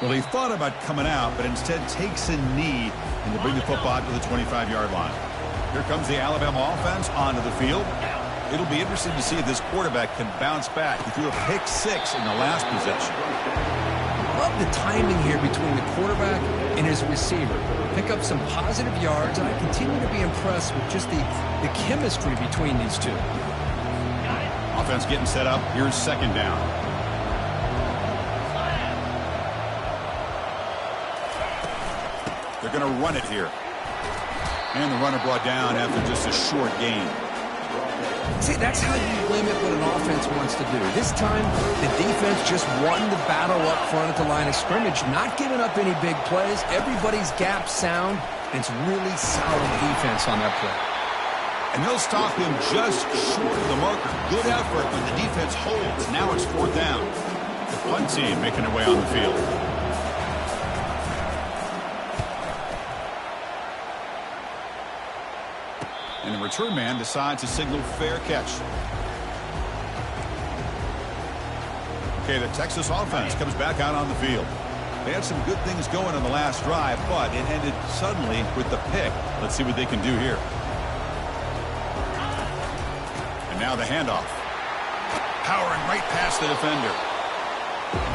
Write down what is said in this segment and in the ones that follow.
Well, he thought about coming out, but instead takes a knee and to bring the football to the 25-yard line. Here comes the Alabama offense onto the field. It'll be interesting to see if this quarterback can bounce back. He threw a pick 6 in the last possession. Love the timing here between the quarterback and his receiver. Pick up some positive yards, and I continue to be impressed with just the chemistry between these two. Offense getting set up. Here's second down. They're going to run it here. And the runner brought down after just a short gain. See, that's how you limit what an offense wants to do. This time, the defense just won the battle up front at the line of scrimmage, not giving up any big plays. Everybody's gap sound. It's really solid defense on that play. And they'll stop him just short of the marker. Good effort, but the defense holds. Now it's fourth down. The punt team making their way on the field. And the return man decides to signal fair catch. Okay, the Texas offense comes back out on the field. They had some good things going on the last drive, but it ended suddenly with the pick. Let's see what they can do here. And now the handoff. Powering right past the defender.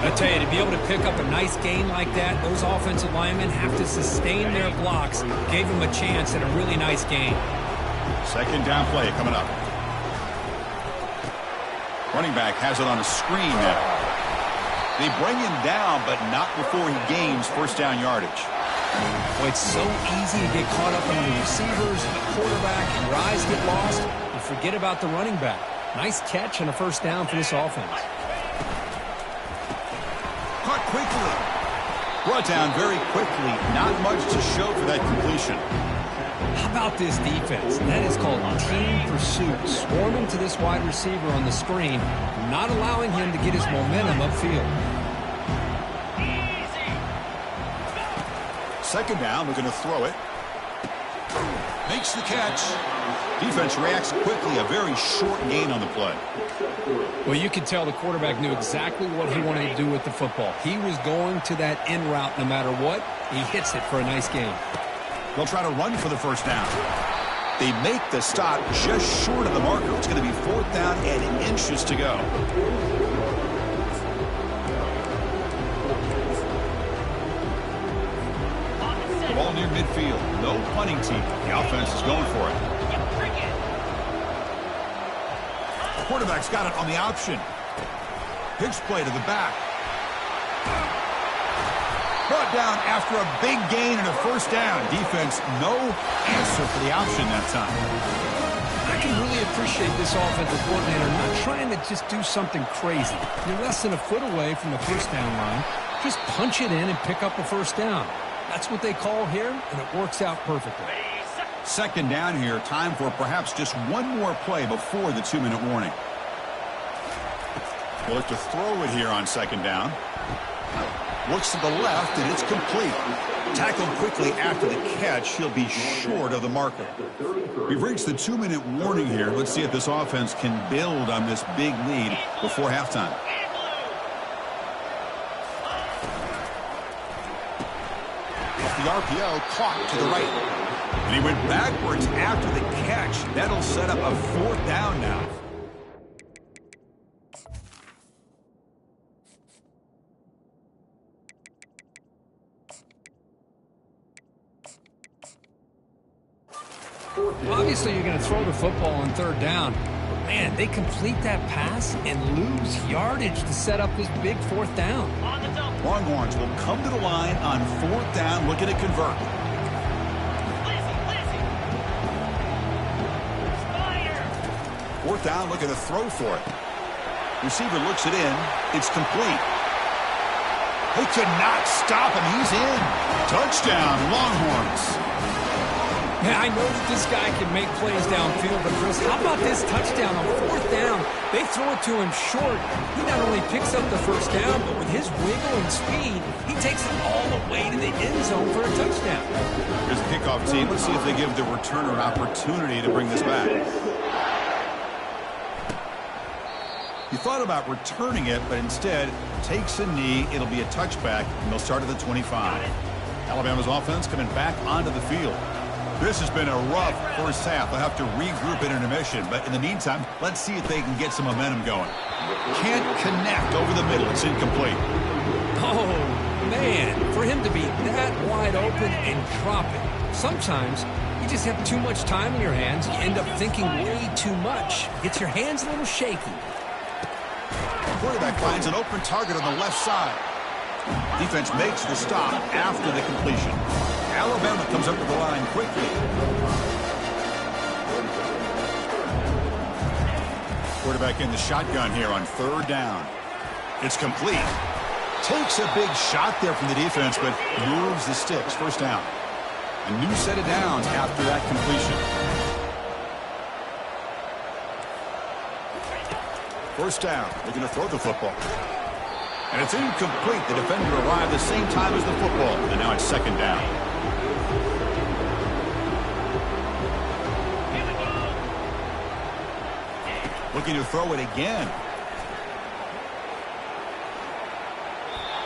I tell you, to be able to pick up a nice gain like that, those offensive linemen have to sustain their blocks. Gave them a chance at a really nice gain. Second down play coming up. Running back has it on a screen now. They bring him down, but not before he gains first down yardage. Boy, it's so easy to get caught up in the receivers and the quarterback, and your eyes get lost. You forget about the running back. Nice catch and a first down for this offense. Caught quickly. Brought down very quickly. Not much to show for that completion. How about this defense? That is called team pursuit. Swarming to this wide receiver on the screen, not allowing him to get his momentum upfield. Second down, we're going to throw it. Makes the catch. Defense reacts quickly, a very short gain on the play. Well, you could tell the quarterback knew exactly what he wanted to do with the football. He was going to that in route no matter what. He hits it for a nice gain. They'll try to run for the first down. They make the stop just short of the marker. It's going to be fourth down and inches to go. The ball near midfield. No punting team. The offense is going for it. The quarterback's got it on the option. Pitch play to the back. Brought down after a big gain and a first down. Defense, no answer for the option that time. I can really appreciate this offensive coordinator not trying to just do something crazy. You're less than a foot away from the first down line. Just punch it in and pick up a first down. That's what they call here, and it works out perfectly. Second down here. Time for perhaps just one more play before the 2-minute warning. We'll have to throw it here on second down. Looks to the left, and it's complete. Tackled quickly after the catch. He'll be short of the marker. We've reached the 2-minute warning here. Let's see if this offense can build on this big lead before halftime. Off the RPO, caught to the right. And he went backwards after the catch. That'll set up a fourth down now. Obviously, you're going to throw the football on third down. Man, they complete that pass and lose yardage to set up this big fourth down. Longhorns will come to the line on fourth down, looking to convert. Fourth down, looking to throw for it. Receiver looks it in. It's complete. They could not stop him. He's in. Touchdown, Longhorns. Man, I know that this guy can make plays downfield, but Chris, how about this touchdown on fourth down? They throw it to him short. He not only picks up the first down, but with his wiggle and speed, he takes it all the way to the end zone for a touchdown. Here's the kickoff team. Let's see if they give the returner an opportunity to bring this back. He thought about returning it, but instead takes a knee. It'll be a touchback, and they'll start at the 25. Alabama's offense coming back onto the field. This has been a rough first half. They'll have to regroup in intermission, but in the meantime, let's see if they can get some momentum going. Can't connect over the middle. It's incomplete. Oh, man, for him to be that wide open and drop it. Sometimes you just have too much time in your hands. You end up thinking way too much. Gets your hands a little shaky. The quarterback finds an open target on the left side. Defense makes the stop after the completion. Alabama comes up to the line quickly. Quarterback in the shotgun here on third down. It's complete. Takes a big shot there from the defense, but moves the sticks. First down. A new set of downs after that completion. First down. Looking to throw the football. And it's incomplete. The defender arrived the same time as the football. And now it's second down. Looking to throw it again.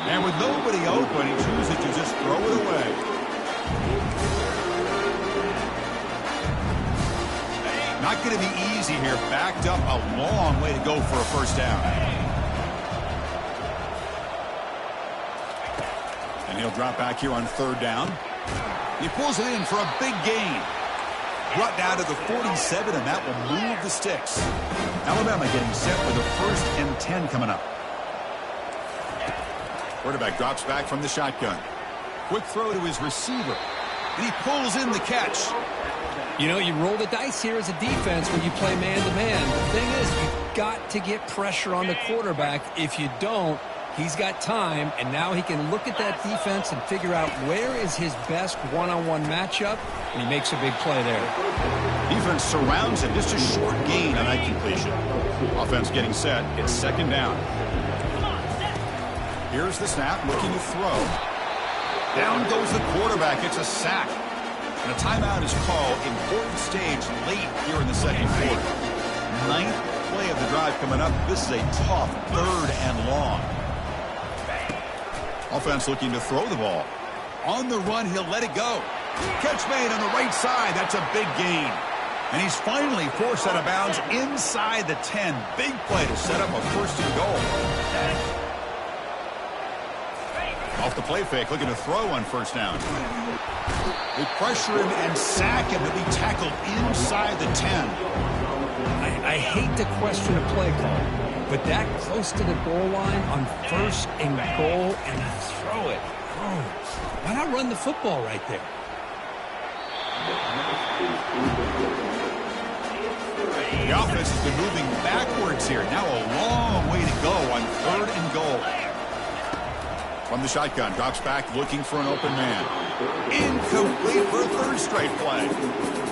And with nobody open, he chooses to just throw it away. Not going to be easy here. Backed up a long way to go for a first down. And he'll drop back here on third down. He pulls it in for a big gain. Brought down to the 47, and that will move the sticks. Alabama getting set with a 1st and 10 coming up. Quarterback drops back from the shotgun. Quick throw to his receiver. And he pulls in the catch. You know, you roll the dice here as a defense when you play man-to-man. The thing is, you've got to get pressure on the quarterback. If you don't, he's got time, and now he can look at that defense and figure out where is his best one-on-one matchup, and he makes a big play there. Defense surrounds him. Just a short gain on that completion. Offense getting set. It's second down. Here's the snap, looking to throw. Down goes the quarterback. It's a sack. And a timeout is called. Important stage late here in the second quarter. 9th play of the drive coming up. This is a tough 3rd and long. Offense looking to throw the ball. On the run, he'll let it go. Catch made on the right side. That's a big gain. And he's finally forced out of bounds inside the 10. Big play to set up a 1st and goal. Off the play fake, looking to throw on first down. They pressure him and sack him to be tackled inside the 10. I hate to question a play call, but that close to the goal line on 1st and goal and to throw it. Oh, why not run the football right there? The offense has been moving backwards here. Now a long way to go on 3rd and goal. From the shotgun, drops back looking for an open man. Incomplete for a 3rd straight play.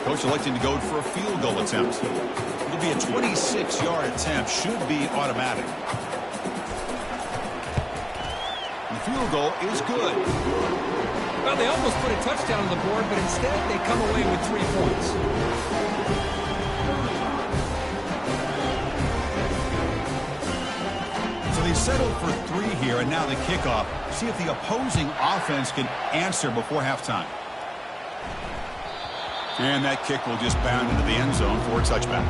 Coach electing to go for a field goal attempt. It'll be a 26-yard attempt. Should be automatic. The field goal is good. Well, they almost put a touchdown on the board, but instead they come away with 3 points. They settled for 3 here, and now the kickoff. See if the opposing offense can answer before halftime. And that kick will just bound into the end zone for a touchback.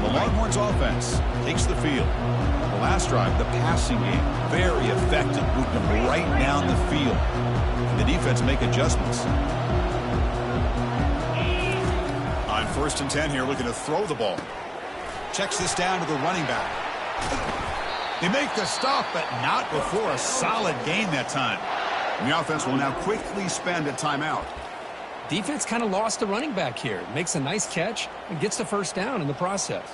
The Longhorns offense takes the field. The last drive, the passing game, very effective. Moved them right down the field. And the defense make adjustments. On 1st and 10 here, looking to throw the ball. Checks this down to the running back. They make the stop, but not before a solid gain that time. And the offense will now quickly spend a timeout. Defense kind of lost the running back here. Makes a nice catch and gets the first down in the process.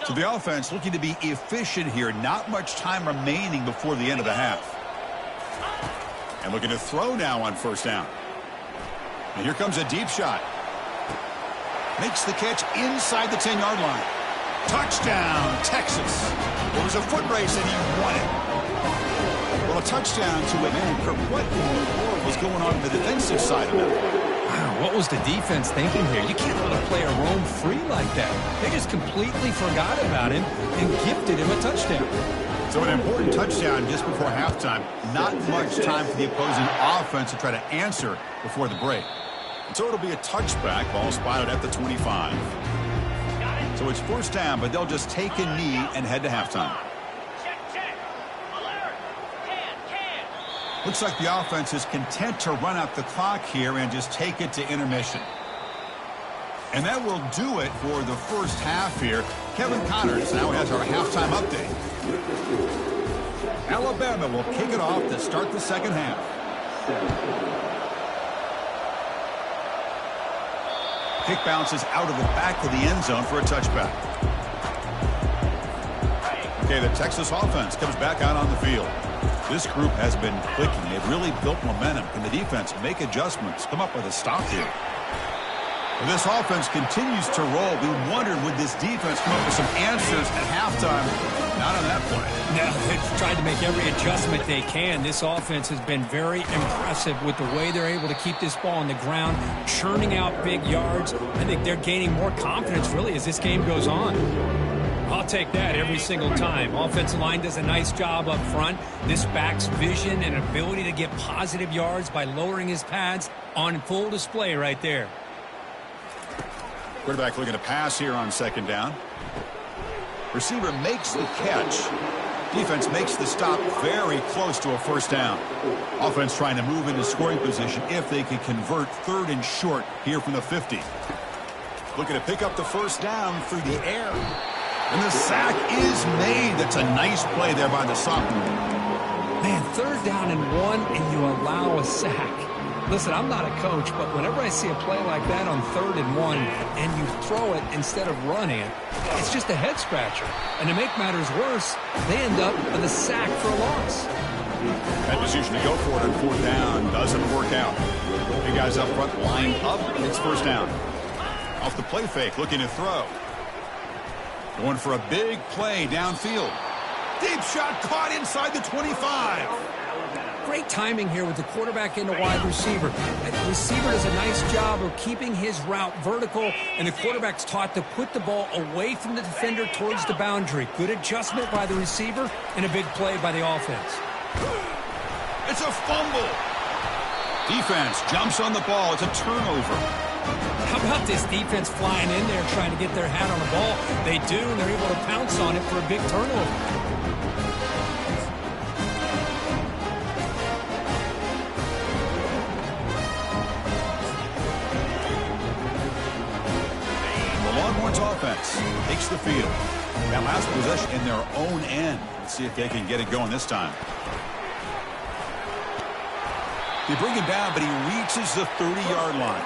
So the offense looking to be efficient here. Not much time remaining before the end of the half. And looking to throw now on 1st down. And here comes a deep shot. Makes the catch inside the 10-yard line. Touchdown, Texas. There was a foot race, and he won it. Well, a touchdown to a man. Kirk, what in the world was going on the defensive side of it? Wow, what was the defense thinking here? You can't let a player roam free like that. They just completely forgot about him and gifted him a touchdown. So an important touchdown just before halftime. Not much time for the opposing offense to try to answer before the break. And so it'll be a touchback. Ball spotted at the 25. So it's first down, but they'll just take a knee and head to halftime. Looks like the offense is content to run out the clock here and just take it to intermission. And that will do it for the first half here. Kevin Connors now has our halftime update. Alabama will kick it off to start the second half. Kick bounces out of the back of the end zone for a touchback. Okay, the Texas offense comes back out on the field. This group has been clicking. They've really built momentum. Can the defense make adjustments? Come up with a stop here. Well, this offense continues to roll. We wondered, would this defense come up with some answers at halftime? Not on that play. No, they've tried to make every adjustment they can. This offense has been very impressive with the way they're able to keep this ball on the ground, churning out big yards. I think they're gaining more confidence, really, as this game goes on. I'll take that every single time. Offensive line does a nice job up front. This back's vision and ability to get positive yards by lowering his pads on full display right there. Quarterback looking to pass here on second down. Receiver makes the catch. Defense makes the stop very close to a first down. Offense trying to move into scoring position if they can convert third and short here from the 50. Looking to pick up the first down through the air. And the sack is made. That's a nice play there by the sophomore. Man, third down and 1, and you allow a sack. Listen, I'm not a coach, but whenever I see a play like that on 3rd and 1, and you throw it instead of running it, it's just a head scratcher. And to make matters worse, they end up with a sack for a loss. That decision to go for it on 4th down doesn't work out. Big guys up front lined up. It's first down. Off the play fake, looking to throw. Going for a big play downfield. Deep shot caught inside the 25. Great timing here with the quarterback and the wide receiver. The receiver does a nice job of keeping his route vertical, and the quarterback's taught to put the ball away from the defender towards the boundary. Good adjustment by the receiver and a big play by the offense. It's a fumble. Defense jumps on the ball. It's a turnover. How about this defense flying in there trying to get their hat on the ball? They do, and they're able to pounce on it for a big turnover. The Longhorns offense takes the field. That last possession in their own end. Let's see if they can get it going this time. They bring him down, but he reaches the 30-yard line.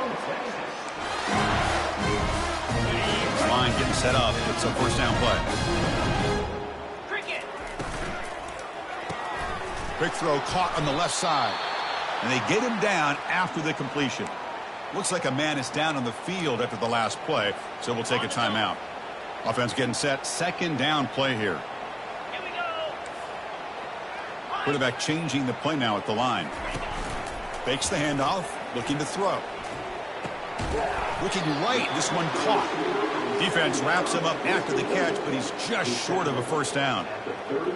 Line getting set up. It's a first down play. Quick throw caught on the left side. And they get him down after the completion. Looks like a man is down on the field after the last play, so we'll take a timeout. Offense getting set. Second down play here. Quarterback changing the play now at the line. Fakes the handoff, looking to throw. Looking right, this one caught. Defense wraps him up after the catch, but he's just short of a first down.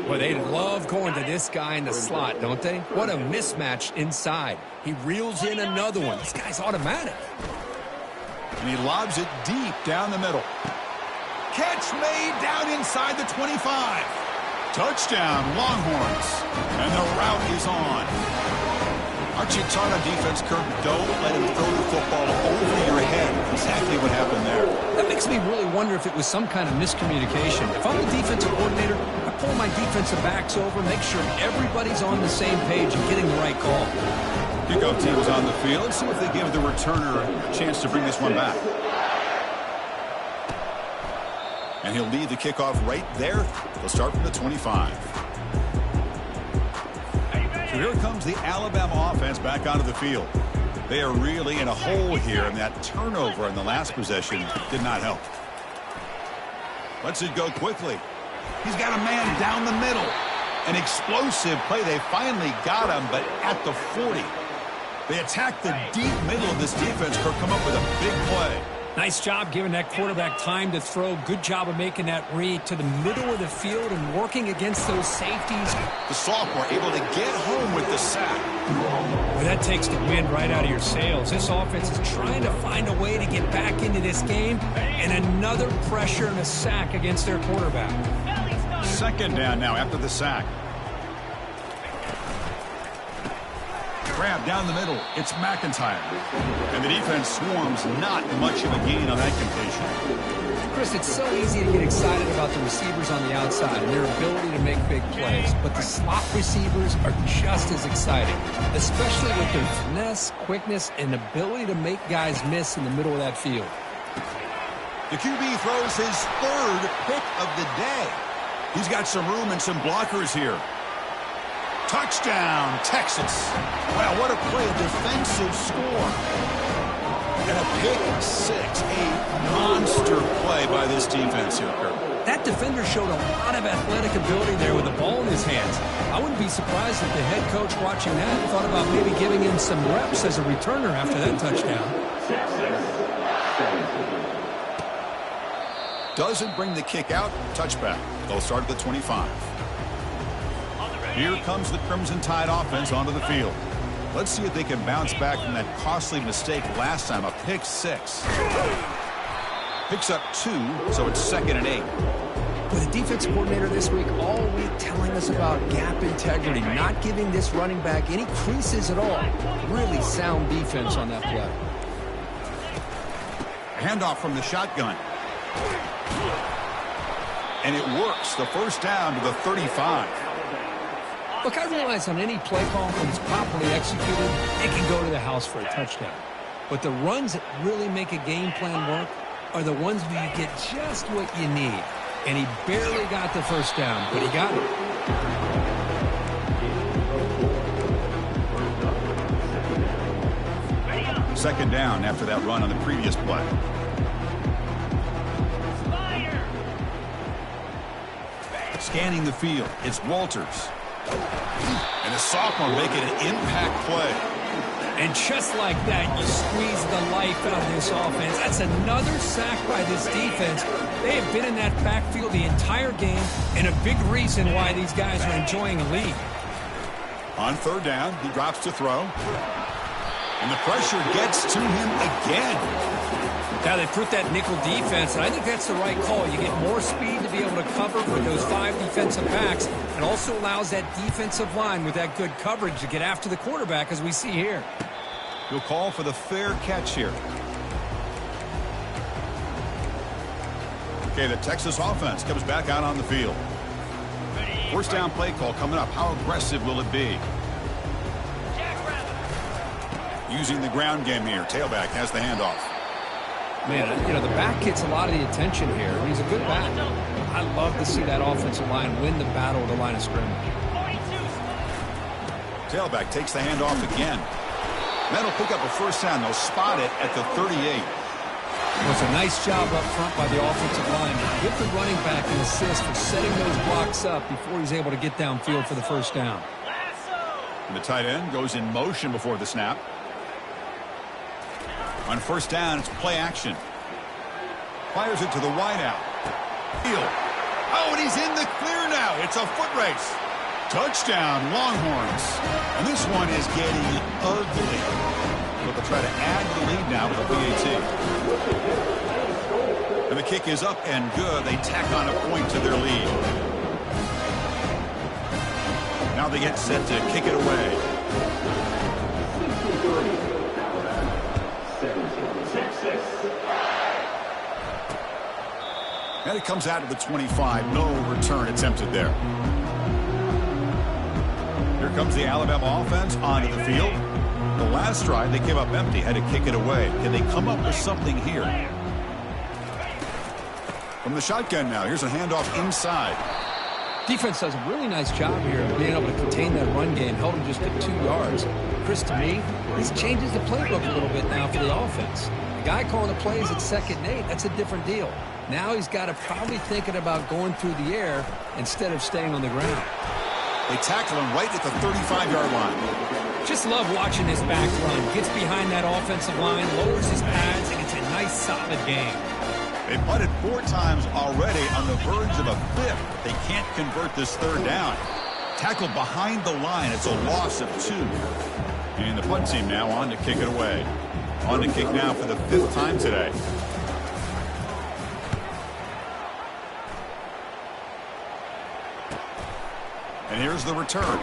Well, they love going to this guy in the slot, don't they? What a mismatch inside. He reels in another one. This guy's automatic. And he lobs it deep down the middle. Catch made down inside the 25. Touchdown, Longhorns. And the route is on. Aren't you taught on defense, Kirk? Don't let him throw the football over your head. Exactly what happened there. That makes me really wonder if it was some kind of miscommunication. If I'm the defensive coordinator, I pull my defensive backs over, make sure everybody's on the same page and getting the right call. Kickoff team is on the field. Let's see if they give the returner a chance to bring this one back. And he'll lead the kickoff right there. They'll start from the 25. So here comes the Alabama offense back onto the field. They are really in a hole here, and that turnover in the last possession did not help. Lets it go quickly. He's got a man down the middle. An explosive play. They finally got him, but at the 40. They attack the deep middle of this defense. Kirk come up with a big play. Nice job giving that quarterback time to throw. Good job of making that read to the middle of the field and working against those safeties. The sophomore able to get home with the sack. Well, that takes the wind right out of your sails. This offense is trying to find a way to get back into this game, and another pressure and a sack against their quarterback. Second down now after the sack. Grab down the middle. It's McIntyre. And the defense swarms. Not much of a gain on that completion. Chris, it's so easy to get excited about the receivers on the outside and their ability to make big plays, but the slot receivers are just as exciting, especially with their finesse, quickness, and ability to make guys miss in the middle of that field. The QB throws his third pick of the day. He's got some room and some blockers here. Touchdown, Texas. Wow, what a play, a defensive score. And a pick six, a monster play by this defense here, Kirk. That defender showed a lot of athletic ability there with the ball in his hands. I wouldn't be surprised if the head coach watching that thought about maybe giving him some reps as a returner after that touchdown. Doesn't bring the kick out, touchback. They'll start at the 25. Here comes the Crimson Tide offense onto the field. Let's see if they can bounce back from that costly mistake last time, a pick six. Picks up 2, so it's 2nd and 8. With the defense coordinator this week all week telling us about gap integrity, not giving this running back any creases at all. Really sound defense on that play. Handoff from the shotgun. And it works. The first down to the 35. Look, I realize on any play call, when it's properly executed, it can go to the house for a touchdown. But the runs that really make a game plan work are the ones where you get just what you need. And he barely got the first down, but he got it. Second down after that run on the previous play. Scanning the field, it's Walters. And the sophomore making an impact play. And just like that, you squeeze the life out of this offense. That's another sack by this defense. They have been in that backfield the entire game, and a big reason why these guys are enjoying a lead. On third down, he drops to throw. And the pressure gets to him again. Now they put that nickel defense, and I think that's the right call. You get more speed to be able to cover with those 5 defensive backs. It also allows that defensive line with that good coverage to get after the quarterback, as we see here. He'll call for the fair catch here. Okay, the Texas offense comes back out on the field. First down play call coming up. How aggressive will it be? Using the ground game here. Tailback has the handoff. Man, you know, the back gets a lot of the attention here. He's a good back. I love to see that offensive line win the battle at the line of scrimmage. Tailback takes the handoff again. That'll pick up a first down. They'll spot it at the 38. Well, it's a nice job up front by the offensive line. Give the running back an assist for setting those blocks up before he's able to get downfield for the first down. And the tight end goes in motion before the snap. On first down, it's play action. Fires it to the wideout. Oh, and he's in the clear now. It's a foot race. Touchdown, Longhorns. And this one is getting ugly. But they'll try to add to the lead now with a PAT. And the kick is up and good. They tack on a point to their lead. Now they get set to kick it away. And it comes out of the 25. No return attempted there. Here comes the Alabama offense onto the field. The last drive, they came up empty, had to kick it away. Can they come up with something here? From the shotgun now, here's a handoff inside. Defense does a really nice job here of being able to contain that run game, held him just at 2 yards. Chris, to me, this changes the playbook a little bit now for the offense. The guy calling the plays at 2nd and 8, that's a different deal. Now he's got to probably thinking about going through the air instead of staying on the ground. They tackle him right at the 35-yard line. Just love watching this back run. Gets behind that offensive line, lowers his pads, and it's a nice, solid game. They punted 4 times already, on the verge of a 5th. They can't convert this 3rd down. Tackled behind the line. It's a loss of 2. And the punt team now on to kick it away. On to kick now for the 5th time today. And here's the return.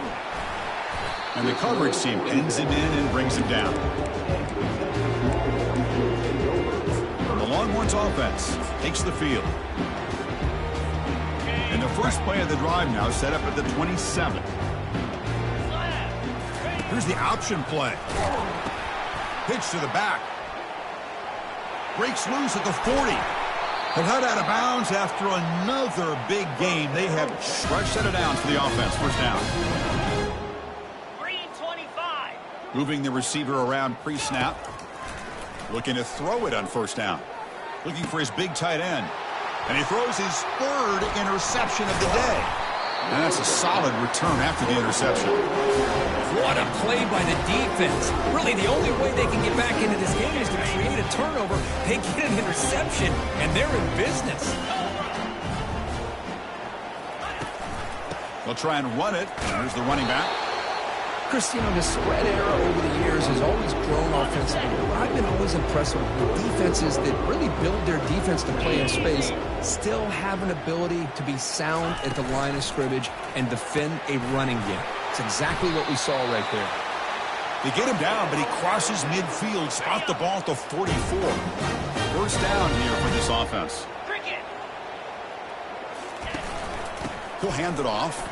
And the coverage team pins him in and brings him down. The Longhorns offense takes the field. And the first play of the drive now set up at the 27. Here's the option play. Pitch to the back. Breaks loose at the 40. But head out of bounds after another big game. They have rushed it down for the offense. First down. 3:25. Moving the receiver around pre-snap. Looking to throw it on first down. Looking for his big tight end. And he throws his 3rd interception of the day. And that's a solid return after the interception. What a play by the defense. Really, the only way they can get back into this game is to create a turnover. They get an interception, and they're in business. They'll try and run it. Here's the running back. Chris, you know, the spread era over the years has always grown offensively. But I've been always impressed with defenses that really build their defense to play in space, still have an ability to be sound at the line of scrimmage and defend a running game. It's exactly what we saw right there. They get him down, but he crosses midfield, spot the ball at the 44. First down here for this offense. Cricket. He'll hand it off.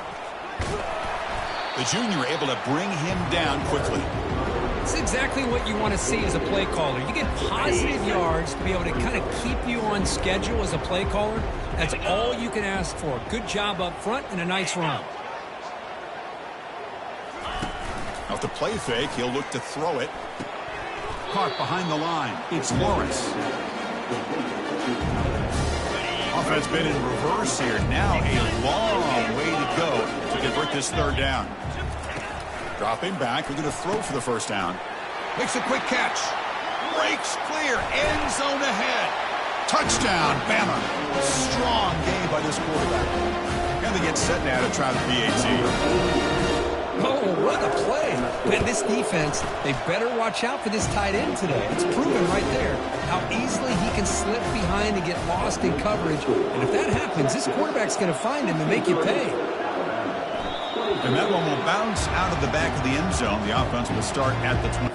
The junior able to bring him down quickly. It's exactly what you want to see as a play caller. You get positive yards to be able to kind of keep you on schedule as a play caller. That's all you can ask for. Good job up front and a nice run. Off the play fake, he'll look to throw it. Caught behind the line. It's Lawrence. Offense been in reverse here. Now a long way to go to convert this 3rd down. Dropping back. We're going to throw for the first down. Makes a quick catch. Breaks clear. End zone ahead. Touchdown, Bama. Strong game by this quarterback. And they get set now to try the PAT. Oh, what a play. Man, this defense, they better watch out for this tight end today. It's proven right there how easily he can slip behind and get lost in coverage. And if that happens, this quarterback's going to find him and make you pay. And that one will bounce out of the back of the end zone. The offense will start at the 20.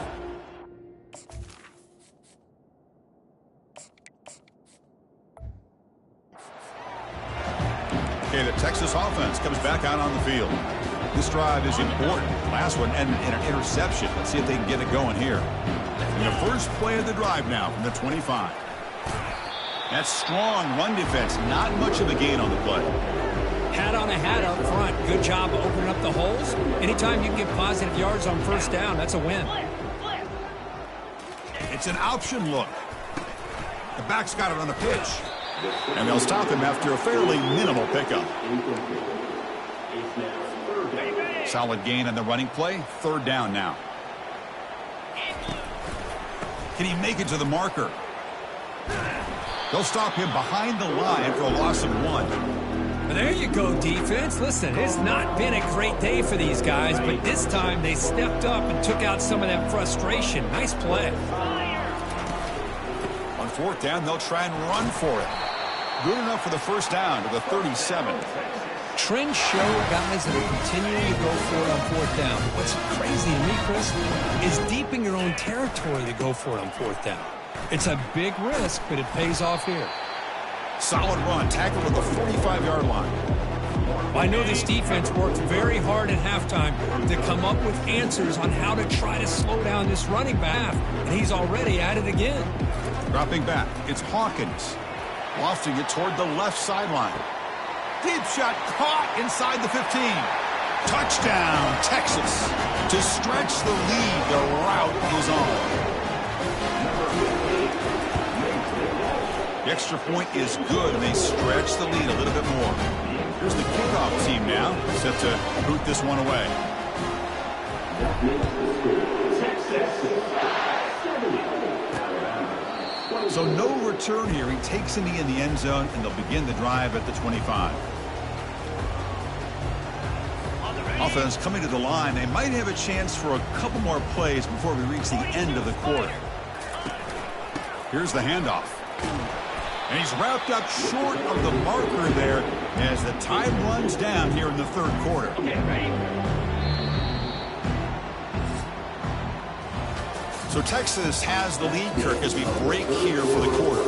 Okay, the Texas offense comes back out on the field. This drive is important. Last one and an interception. Let's see if they can get it going here. And the first play of the drive now from the 25. That's strong run defense. Not much of a gain on the play. Hat on a hat up front. Good job opening up the holes. Anytime you can get positive yards on first down, that's a win. It's an option look. The back's got it on the pitch. And they'll stop him after a fairly minimal pickup. Solid gain on the running play. 3rd down now. Can he make it to the marker? They'll stop him behind the line for a loss of 1. Well, there you go, defense. Listen, it's not been a great day for these guys, but this time they stepped up and took out some of that frustration. Nice play. On 4th down, they'll try and run for it. Good enough for the first down to the 37. Trends show guys that are continuing to go for it on 4th down. What's crazy to me, Chris, is deep in your own territory to go for it on 4th down. It's a big risk, but it pays off here. Solid run, tackled at the 45-yard line. Well, I know this defense worked very hard at halftime to come up with answers on how to try to slow down this running back, and he's already at it again. Dropping back, it's Hawkins. Lofting it toward the left sideline. Deep shot caught inside the 15. Touchdown, Texas. To stretch the lead, the route is on. The extra point is good, and they stretch the lead a little bit more. Here's the kickoff team now, set to boot this one away. So no return here. He takes a knee in the end zone, and they'll begin the drive at the 25. Offense coming to the line. They might have a chance for a couple more plays before we reach the end of the quarter. Here's the handoff. And he's wrapped up short of the marker there as the time runs down here in the third quarter. So Texas has the lead, Kirk, as we break here for the quarter.